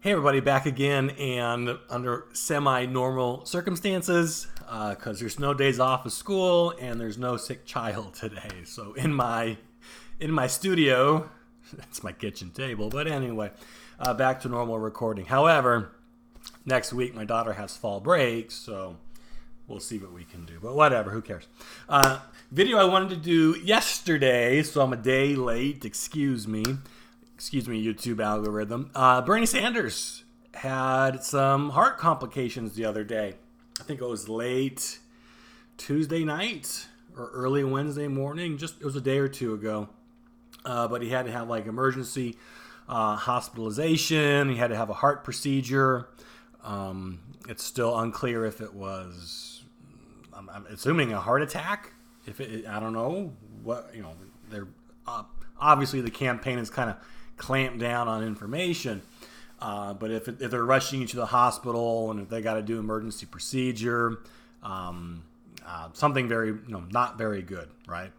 Hey everybody, back again and under semi-normal circumstances because there's no days off of school and there's no sick child today. So in my studio, it's my kitchen table, but anyway, back to normal recording. However, next week my daughter has fall break, so we'll see what we can do. But whatever, who cares? Video I wanted to do yesterday, so I'm a day late. Excuse me, YouTube algorithm. Bernie Sanders had some heart complications the other day. I think it was late Tuesday night or early Wednesday morning. It was a day or two ago. But he had to have like emergency hospitalization. He had to have a heart procedure. It's still unclear if it was, I'm assuming, a heart attack. I don't know what, they're obviously the campaign is kind of clamped down on information. But if they're rushing you to the hospital and if they got to do emergency procedure, something very, not very good, right?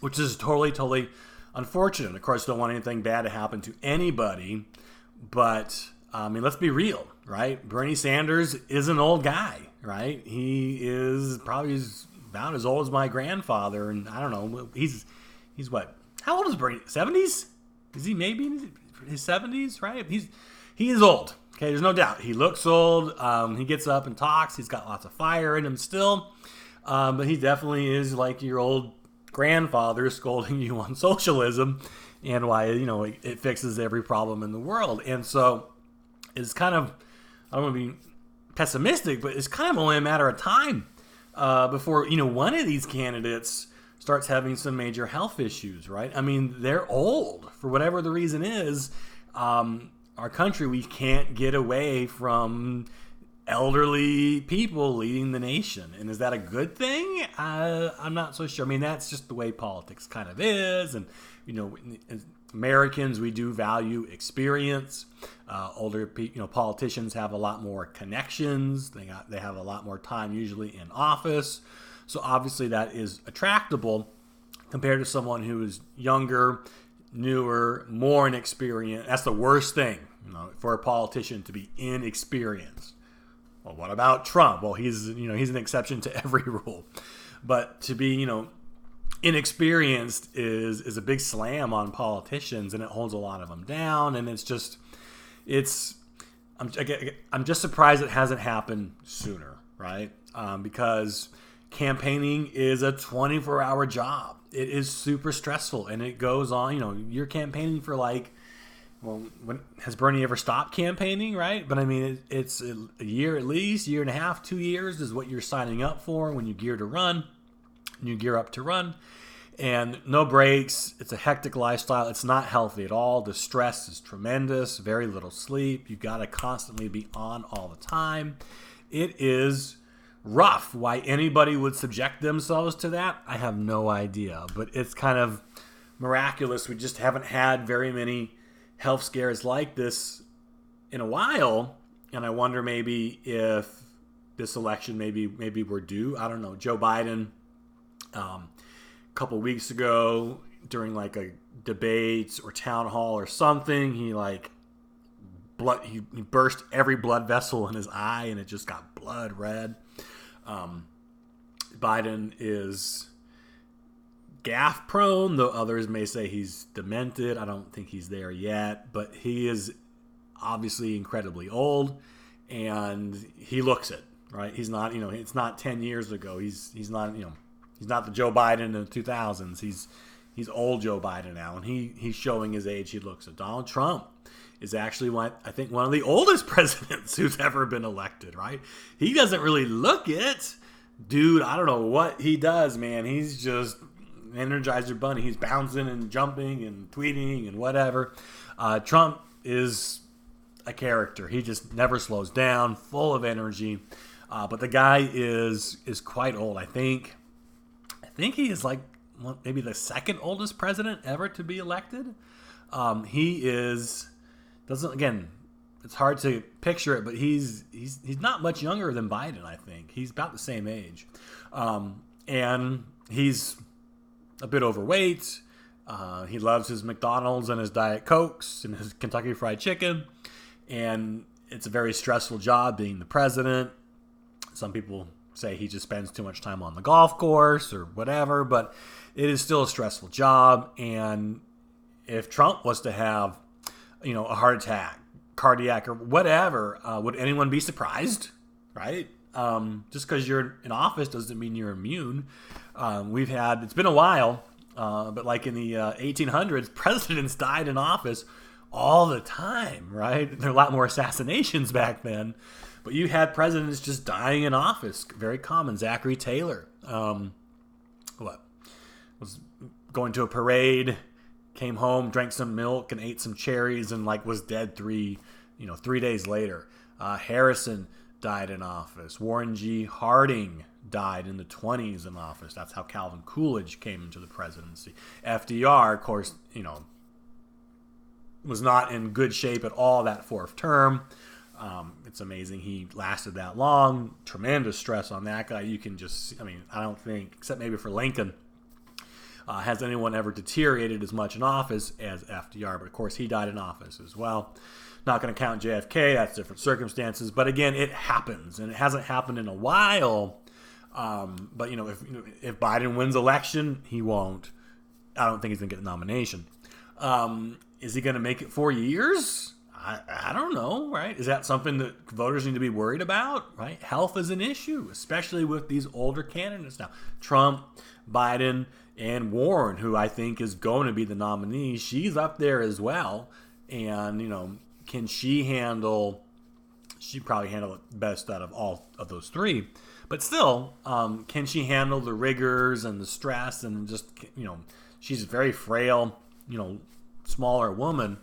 Which is totally unfortunate. Of course, don't want anything bad to happen to anybody. But, let's be real, right? Bernie Sanders is an old guy, right? He is probably about as old as my grandfather. And I don't know, he's what? How old is Bernie? 70s? Is he maybe in his 70s, right? He is old. Okay, there's no doubt. He looks old. He gets up and talks. He's got lots of fire in him still. But he definitely is like your old grandfather scolding you on socialism and why, it fixes every problem in the world. And so it's kind of, I don't want to be pessimistic, but it's kind of only a matter of time before, one of these candidates starts having some major health issues, right? I mean, they're old for whatever the reason is. Our country, we can't get away from elderly people leading the nation. And is that a good thing? I'm not so sure. I mean, that's just the way politics kind of is. And, as Americans, we do value experience. Older politicians have a lot more connections. They have a lot more time usually in office. So obviously that is attractable compared to someone who is younger, newer, more inexperienced. That's the worst thing, for a politician to be inexperienced. Well, what about Trump? Well, he's an exception to every rule. But to be, inexperienced is a big slam on politicians, and it holds a lot of them down. And I'm just surprised it hasn't happened sooner, right? Because campaigning is a 24-hour job. It is super stressful, and it goes on. You're campaigning for when has Bernie ever stopped campaigning, right? But I mean, it's a year at least, year and a half, 2 years is what you're signing up for when you gear up to run, and no breaks. It's a hectic lifestyle. It's not healthy at all. The stress is tremendous. Very little sleep. You've got to constantly be on all the time. It is rough. Why anybody would subject themselves to that, I have no idea. But it's kind of miraculous. We just haven't had very many health scares like this in a while. And I wonder maybe if this election, maybe we're due. I don't know. Joe Biden, a couple weeks ago during like a debate or town hall or something, he burst every blood vessel in his eye and it just got blood red. Biden is gaffe prone, though others may say he's demented. I don't think he's there yet, but he is obviously incredibly old and he looks it, right? He's not, it's not 10 years ago. He's not, he's not the Joe Biden in the 2000s. He's old Joe Biden now, and he's showing his age. He looks it. Donald Trump is actually one of the oldest presidents who's ever been elected, right? He doesn't really look it. Dude, I don't know what he does, man. He's just Energizer Bunny. He's bouncing and jumping and tweeting and whatever. Trump is a character. He just never slows down, full of energy. But the guy is quite old. I think he is maybe the second oldest president ever to be elected. It's hard to picture it, but he's not much younger than Biden, I think. He's about the same age. And he's a bit overweight. He loves his McDonald's and his Diet Cokes and his Kentucky Fried Chicken. And it's a very stressful job being the president. Some people say he just spends too much time on the golf course or whatever, but it is still a stressful job. And if Trump was to have, a heart attack, cardiac, or whatever, would anyone be surprised? Right? Just because you're in office doesn't mean you're immune. It's been a while, but like in the 1800s, presidents died in office all the time, right? There were a lot more assassinations back then, but you had presidents just dying in office. Very common. Zachary Taylor, was going to a parade, came home, drank some milk, and ate some cherries, and was dead 3 days later. Harrison died in office. Warren G. Harding died in the 20s in office. That's how Calvin Coolidge came into the presidency. FDR, of course, was not in good shape at all that fourth term. It's amazing he lasted that long. Tremendous stress on that guy. You can just, I don't think, except maybe for Lincoln, has anyone ever deteriorated as much in office as FDR. But of course, he died in office as well. Not going to count JFK. That's different circumstances. But again, it happens, and it hasn't happened in a while. But if Biden wins election, he won't. I don't think he's going to get the nomination. Is he going to make it 4 years? I don't know, right? Is that something that voters need to be worried about, right? Health is an issue, especially with these older candidates now. Trump, Biden, and Warren, who I think is going to be the nominee. She's up there as well. And, can she handle... She'd probably handle it best out of all of those three. But still, can she handle the rigors and the stress and just, she's a very frail, smaller woman.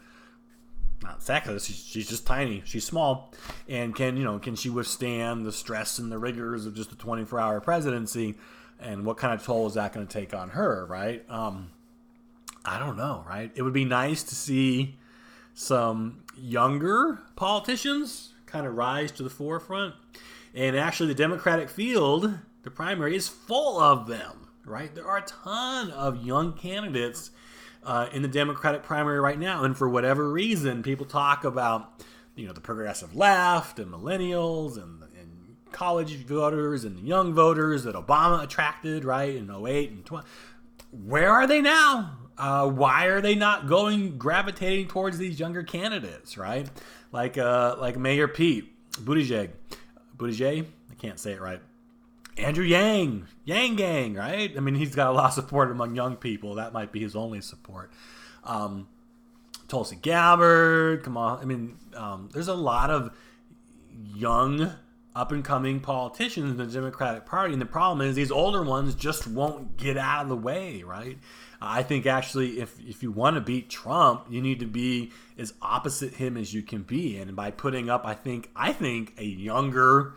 Not exactly. She's just tiny. She's small. And can she withstand the stress and the rigors of just a 24-hour presidency? And what kind of toll is that going to take on her, right? I don't know, right? It would be nice to see some younger politicians kind of rise to the forefront. And actually the Democratic field, the primary, is full of them, right? There are a ton of young candidates in the Democratic primary right now. And for whatever reason, people talk about, the progressive left and millennials and college voters and the young voters that Obama attracted, right, in 08 and 20. Where are they now? Why are they not gravitating towards these younger candidates, right? Like Mayor Pete Buttigieg, I can't say it right. Andrew Yang Gang, right? He's got a lot of support among young people. That might be his only support. Tulsi Gabbard, come on. There's a lot of young, up-and-coming politicians in the Democratic Party, and the problem is these older ones just won't get out of the way, right? I think actually if you want to beat Trump, you need to be as opposite him as you can be, and by putting up, I think a younger,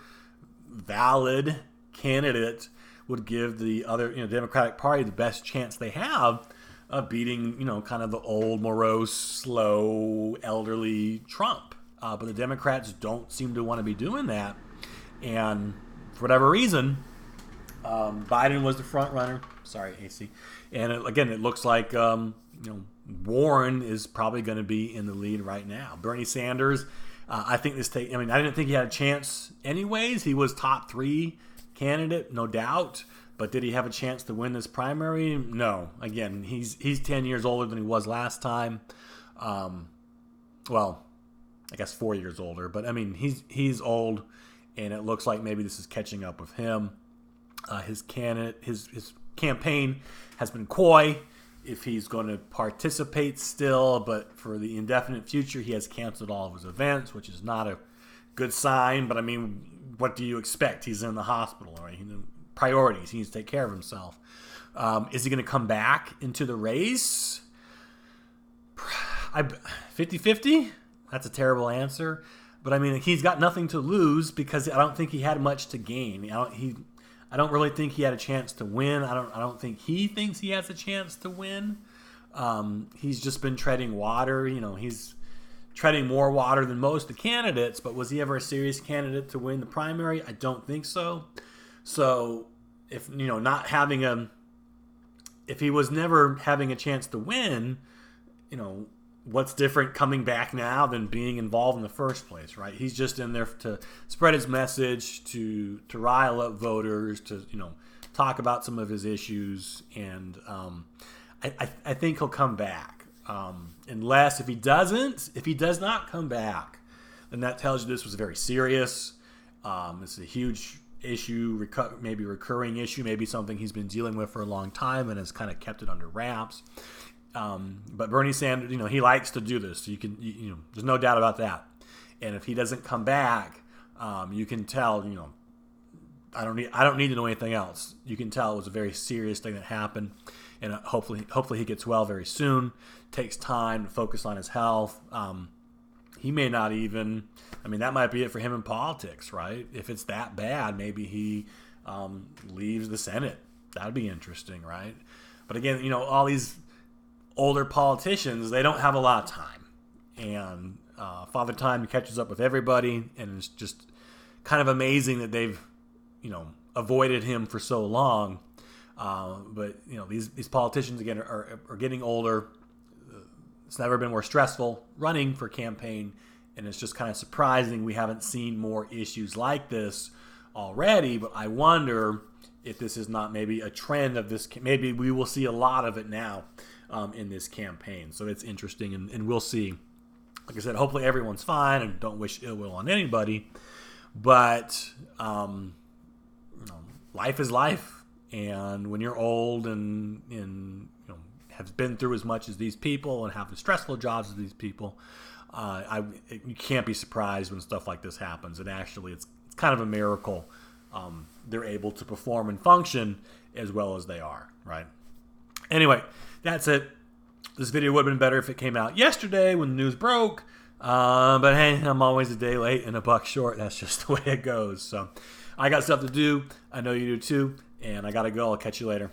valid candidate would give the other Democratic Party the best chance they have of beating kind of the old, morose, slow, elderly Trump. But the Democrats don't seem to want to be doing that, and for whatever reason, Biden was the front runner. Sorry, AC. And it looks like Warren is probably going to be in the lead right now. Bernie Sanders, I didn't think he had a chance anyways. He was top 3 candidate, no doubt. But did he have a chance to win this primary? No. Again, he's 10 years older than he was last time. Well, I guess 4 years older. But he's old, and it looks like maybe this is catching up with him. His campaign has been coy if he's going to participate still, but for the indefinite future, he has canceled all of his events, which is not a good sign. But what do you expect? He's in the hospital, right? Priorities. He needs to take care of himself. Is he going to come back into the race? 50-50? That's a terrible answer. But he's got nothing to lose because I don't think he had much to gain. I don't really think he had a chance to win. I don't think he thinks he has a chance to win. He's just been treading water. He's treading more water than most of the candidates, but was he ever a serious candidate to win the primary? I don't think so. So if if he was never having a chance to win, what's different coming back now than being involved in the first place, right? He's just in there to spread his message, to rile up voters, to talk about some of his issues, and I think he'll come back. Unless if he does not come back, then that tells you this was very serious. It's a huge issue, maybe recurring issue, maybe something he's been dealing with for a long time and has kind of kept it under wraps. But Bernie Sanders, he likes to do this. So there's no doubt about that. And if he doesn't come back, you can tell. I don't need to know anything else. You can tell it was a very serious thing that happened, and hopefully he gets well very soon. Takes time to focus on his health. He may not even. That might be it for him in politics, right? If it's that bad, maybe he leaves the Senate. That'd be interesting, right? But again, all these older politicians, they don't have a lot of time, and Father Time catches up with everybody, and it's just kind of amazing that they've avoided him for so long. But these politicians again are getting older. It's never been more stressful running for campaign, and it's just kind of surprising we haven't seen more issues like this already. But I wonder if this is not maybe a trend of this. Maybe we will see a lot of it now in this campaign. So it's interesting, and we'll see. Like I said, hopefully everyone's fine, and don't wish ill will on anybody. But life is life, and when you're old and have been through as much as these people and have the stressful jobs as these people, you can't be surprised when stuff like this happens. And actually, it's kind of a miracle they're able to perform and function as well as they are, right? Anyway, that's it. This video would have been better if it came out yesterday when the news broke. But hey, I'm always a day late and a buck short. That's just the way it goes. So I got stuff to do. I know you do too. And I got to go. I'll catch you later.